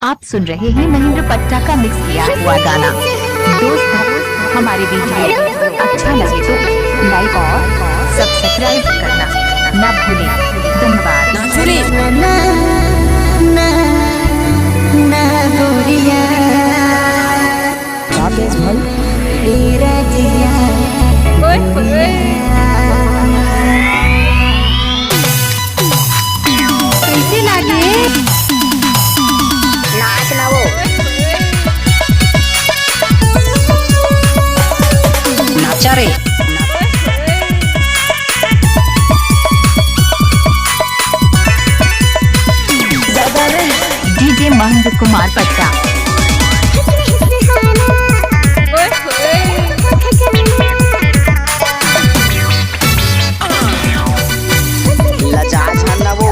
आप सुन रहे हैं महेंद्र पट्टा का मिक्स किया हुआ गाना। दोस्तों, हमारे वीडियो अच्छा लगे तो लाइक और सब्सक्राइब करना ना भूलें। धन्यवाद। कैसे लागे नाच ना वो नाचा रे डीजे महेंद्र कुमार पट्टा। लजा छाना वो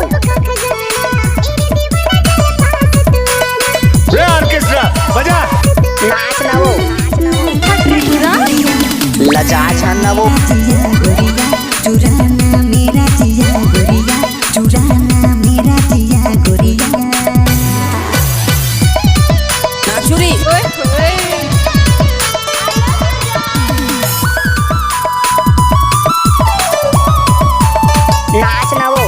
ऑर्केस्ट्रा बजा। नाच ना वो लजा छाना वो चुराना मेरा जिया गोरिया, चुराना मेरा जिया गोरिया। नाचुरी नाच ना वो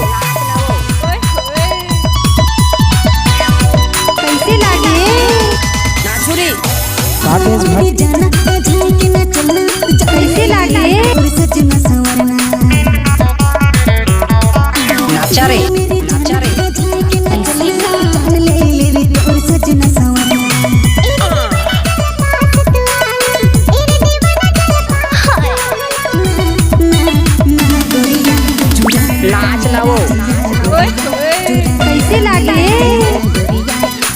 कैसे लागे नाचुरी जाना जाए कि ना चलना, कैसे लागे सजना संवरना। नाचा रे नाचा रे जाए कि ना चलना, जान ले ले और सजना संवरना। नाच ना वो कैसे लागे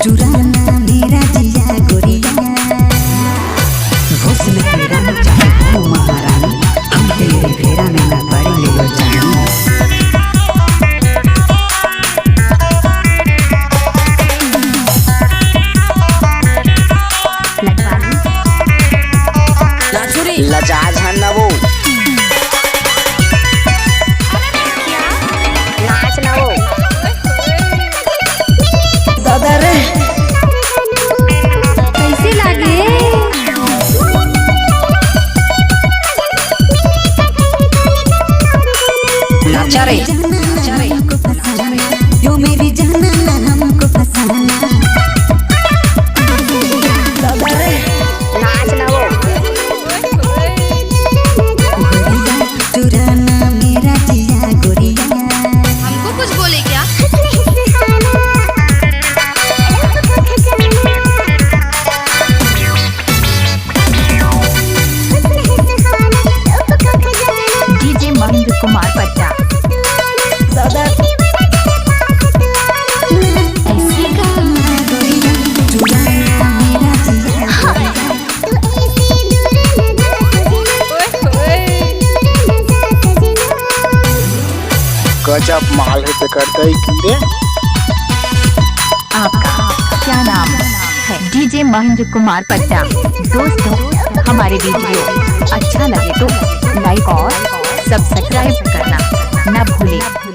चुराना मेरा जिया गोरिया। हुस्न की रानी चाहे हो महारानी, हम तेरे फेरा में ना पड़ेंगे वो जानी। नाचुरी लजा छाना वो नाच ना वो दादा रे कैसे लागे नाचा रे नाचा रे हमको फसाना, यो मेरी जाना ना हमको फसाना। दादा रे नाच ना वो गोरिया, चुराना मेरा जिया गोरिया। हमको कुछ बोले क्या? डीजे महेंद्र कुमार पट्टा। दादा ऐसी गाना गोरिया, चुराना मेरा जिया गजब माल है पे करता ही कीड़े। आपका क्या नाम है? डीजे महेंद्र कुमार पट्टा। दोस्तों, हमारे वीडियो अच्छा लगे तो लाइक और सब्सक्राइब करना ना भूलें।